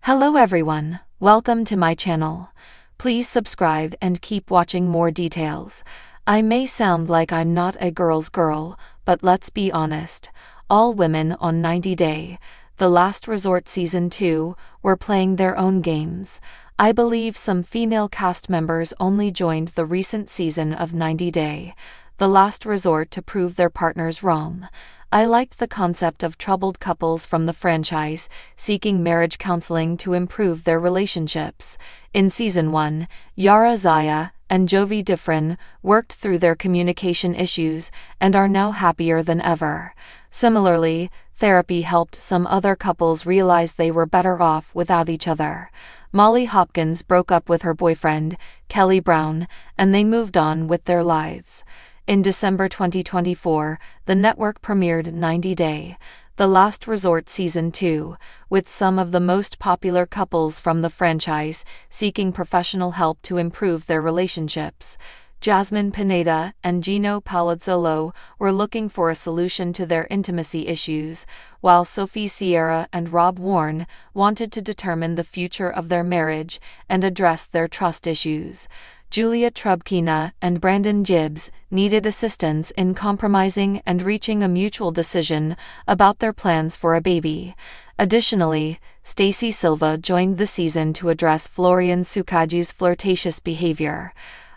Hello everyone, welcome to my channel. Please subscribe and keep watching more details. I may sound like I'm not a girl's girl, but let's be honest. All women on 90 Day, The Last Resort Season 2, were playing their own games. I believe some female cast members only joined the recent season of 90 Day, The Last Resort to prove their partners wrong. I liked the concept of troubled couples from the franchise seeking marriage counseling to improve their relationships. In Season 1, Yara Zaya and Jovi Diffrin worked through their communication issues and are now happier than ever. Similarly, therapy helped some other couples realize they were better off without each other. Molly Hopkins broke up with her boyfriend, Kelly Brown, and they moved on with their lives. In December 2024, the network premiered 90 Day, The Last Resort Season 2, with some of the most popular couples from the franchise seeking professional help to improve their relationships. Jasmine Pineda and Gino Palazzolo were looking for a solution to their intimacy issues, while Sophie Sierra and Rob Warren wanted to determine the future of their marriage and address their trust issues. Julia Trubkina and Brandon Gibbs needed assistance in compromising and reaching a mutual decision about their plans for a baby. Additionally, Stacey Silva joined the season to address Florian Sukaji's flirtatious behavior.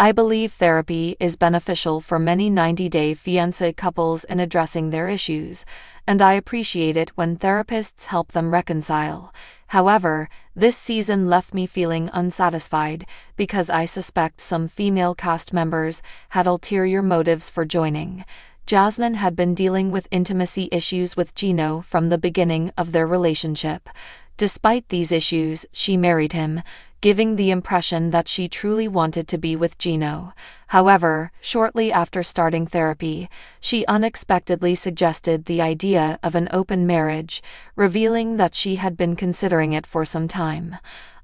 I believe therapy is beneficial for many 90 Day Fiance couples in addressing their issues, and I appreciate it when therapists help them reconcile. However, this season left me feeling unsatisfied because I suspect some female cast members had ulterior motives for joining. Jasmine had been dealing with intimacy issues with Gino from the beginning of their relationship. Despite these issues, she married him, giving the impression that she truly wanted to be with Gino. However, shortly after starting therapy, she unexpectedly suggested the idea of an open marriage, revealing that she had been considering it for some time.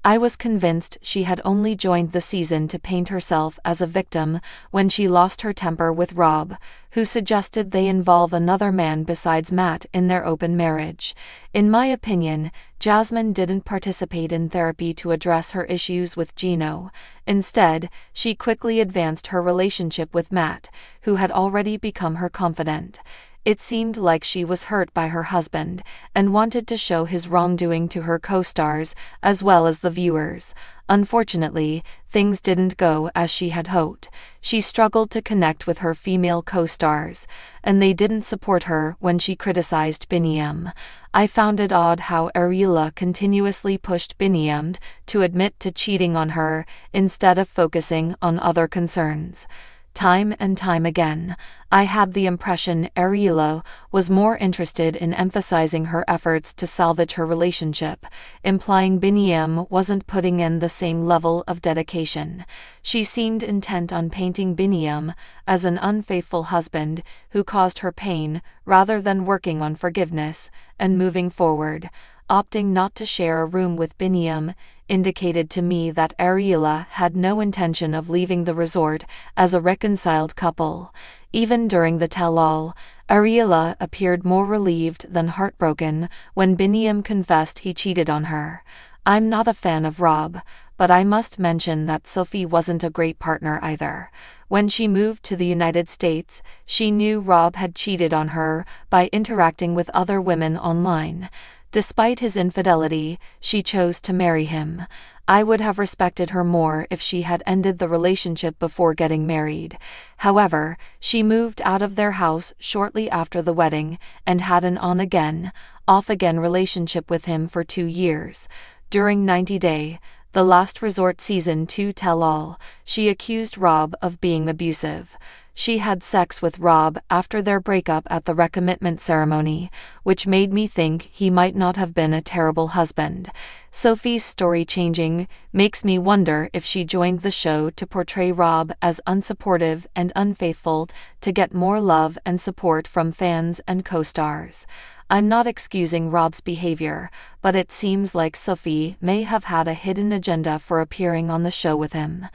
I was convinced she had only joined the season to paint herself as a victim when she lost her temper with Rob, who suggested they involve another man besides Matt in their open marriage. In my opinion, Jasmine didn't participate in therapy to address her issues with Gino. Instead, she quickly advanced her relationship with Matt, who had already become her confidant. It seemed like she was hurt by her husband and wanted to show his wrongdoing to her co-stars as well as the viewers. Unfortunately, things didn't go as she had hoped. She struggled to connect with her female co-stars, and they didn't support her when she criticized Biniyam. I found it odd how Ariela continuously pushed Biniyam to admit to cheating on her instead of focusing on other concerns. Time and time again, I had the impression Ariela was more interested in emphasizing her efforts to salvage her relationship, implying Biniyam wasn't putting in the same level of dedication. She seemed intent on painting Biniyam as an unfaithful husband who caused her pain, rather than working on forgiveness and moving forward. Opting not to share a room with Biniyam indicated to me that Ariela had no intention of leaving the resort as a reconciled couple. Even during the tell-all, Ariela appeared more relieved than heartbroken when Biniyam confessed he cheated on her. I'm not a fan of Rob, but I must mention that Sophie wasn't a great partner either. When she moved to the United States, she knew Rob had cheated on her by interacting with other women online. Despite his infidelity, she chose to marry him. I would have respected her more if she had ended the relationship before getting married. However, she moved out of their house shortly after the wedding and had an on-again, off-again relationship with him for 2 years. During 90 Day, The Last Resort Season 2 tell-all, she accused Rob of being abusive. She had sex with Rob after their breakup at the recommitment ceremony, which made me think he might not have been a terrible husband. Sophie's story changing makes me wonder if she joined the show to portray Rob as unsupportive and unfaithful to get more love and support from fans and co-stars. I'm not excusing Rob's behavior, but it seems like Sophie may have had a hidden agenda for appearing on the show with him.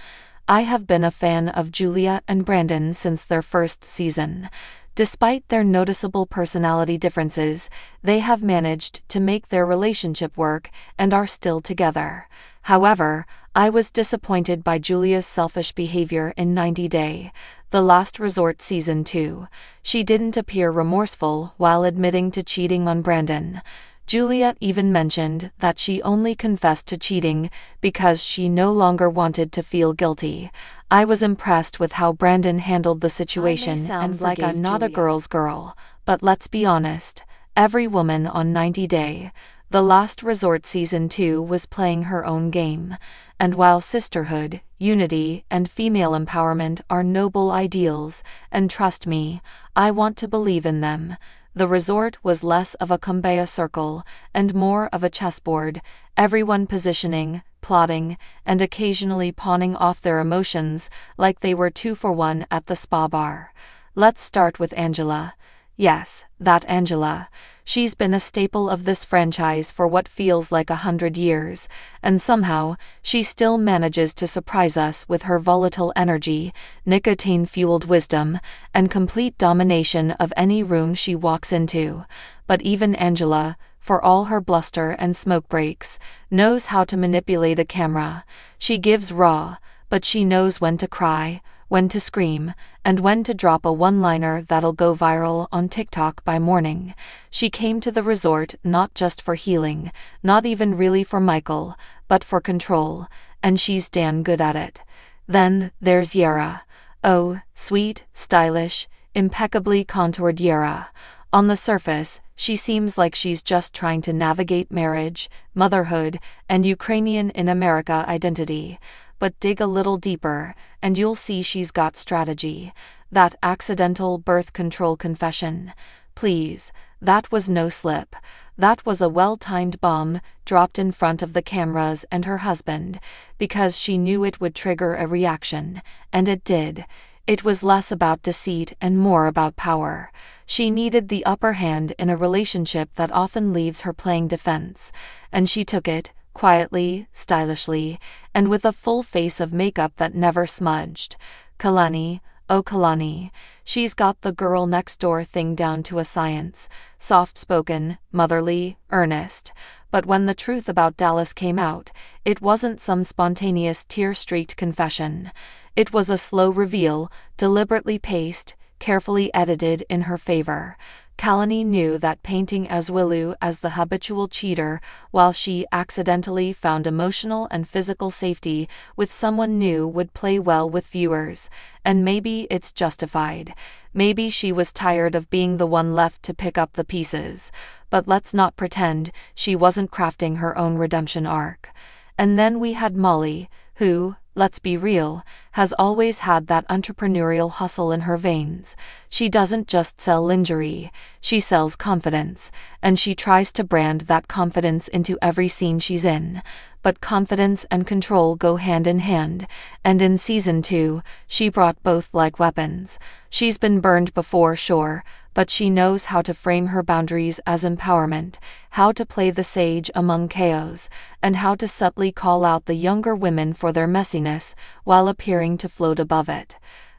I have been a fan of Julia and Brandon since their first season. Despite their noticeable personality differences, they have managed to make their relationship work and are still together. However, I was disappointed by Julia's selfish behavior in 90 Day, The Last Resort Season 2. She didn't appear remorseful while admitting to cheating on Brandon. Julia even mentioned that she only confessed to cheating because she no longer wanted to feel guilty. I was impressed with how Brandon handled the situation and like I'm not a girl's girl, but let's be honest, every woman on 90 Day, The Last Resort Season 2 was playing her own game. And while sisterhood, unity, and female empowerment are noble ideals, and trust me, I want to believe in them, the resort was less of a kumbaya circle and more of a chessboard, everyone positioning, plotting, and occasionally pawning off their emotions like they were 2-for-1 at the spa bar. Let's start with Angela. Yes, that Angela. She's been a staple of this franchise for what feels like 100 years, and somehow, she still manages to surprise us with her volatile energy, nicotine-fueled wisdom, and complete domination of any room she walks into. But even Angela, for all her bluster and smoke breaks, knows how to manipulate a camera. She gives raw, but she knows when to cry, when to scream, and when to drop a one-liner that'll go viral on TikTok by morning. She came to the resort not just for healing, not even really for Michael, but for control, and she's damn good at it. Then there's Yara. Oh, sweet, stylish, impeccably contoured Yara. On the surface, she seems like she's just trying to navigate marriage, motherhood, and Ukrainian in America identity. But dig a little deeper, and you'll see she's got strategy. That accidental birth control confession. Please, that was no slip. That was a well-timed bomb, dropped in front of the cameras and her husband, because she knew it would trigger a reaction, and it did. It was less about deceit and more about power. She needed the upper hand in a relationship that often leaves her playing defense, and she took it, quietly, stylishly, and with a full face of makeup that never smudged. Kalani, oh Kalani, she's got the girl next door thing down to a science, soft-spoken, motherly, earnest. But when the truth about Dallas came out, it wasn't some spontaneous tear-streaked confession. It was a slow reveal, deliberately paced, carefully edited in her favor. Kalani knew that painting as Willu as the habitual cheater, while she accidentally found emotional and physical safety with someone new, would play well with viewers. And maybe it's justified. Maybe she was tired of being the one left to pick up the pieces. But let's not pretend she wasn't crafting her own redemption arc. And then we had Molly, who, let's be real, has always had that entrepreneurial hustle in her veins. She doesn't just sell lingerie, she sells confidence, and she tries to brand that confidence into every scene she's in. But confidence and control go hand in hand, and in Season 2, she brought both like weapons. She's been burned before, sure, but she knows how to frame her boundaries as empowerment, how to play the sage among chaos, and how to subtly call out the younger women for their messiness while appearing to float above it.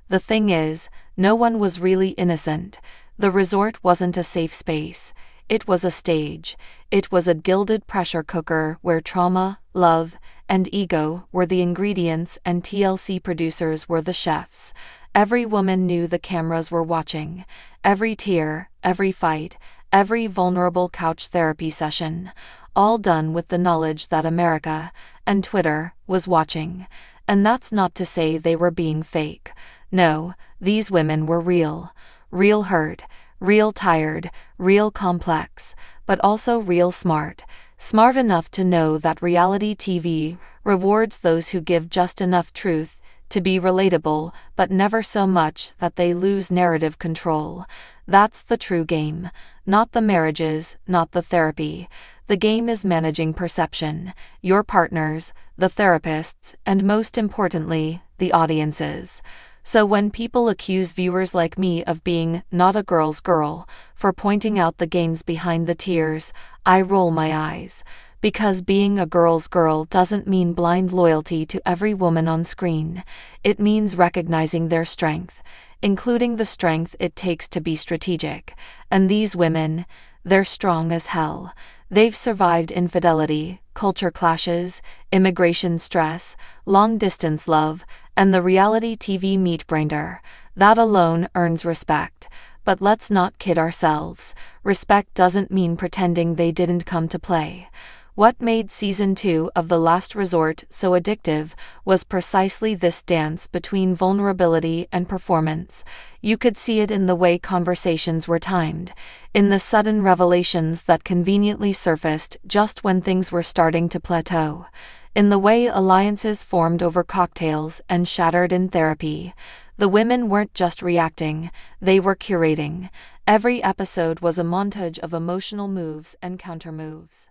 The thing is, no one was really innocent. The resort wasn't a safe space. It was a stage. It was a gilded pressure cooker where trauma, love, and ego were the ingredients and TLC producers were the chefs. Every woman knew the cameras were watching. Every tear, every fight, every vulnerable couch therapy session. All done with the knowledge that America, and Twitter, was watching. And that's not to say they were being fake. No, these women were real. Real hurt, real tired, real complex, but also real smart. Smart enough to know that reality TV rewards those who give just enough truth to be relatable, but never so much that they lose narrative control. That's the true game. Not the marriages, not the therapy. The game is managing perception, your partners, the therapists, and most importantly, the audiences. So when people accuse viewers like me of being not a girl's girl for pointing out the games behind the tears, I roll my eyes. Because being a girl's girl doesn't mean blind loyalty to every woman on screen. It means recognizing their strength. including the strength it takes to be strategic. And these women, they're strong as hell. They've survived infidelity, culture clashes, immigration stress, long-distance love, and the reality TV meat-grinder. That alone earns respect. But let's not kid ourselves. Respect doesn't mean pretending they didn't come to play. What made Season 2 of The Last Resort so addictive was precisely this dance between vulnerability and performance. You could see it in the way conversations were timed, in the sudden revelations that conveniently surfaced just when things were starting to plateau, in the way alliances formed over cocktails and shattered in therapy. The women weren't just reacting, they were curating. Every episode was a montage of emotional moves and countermoves.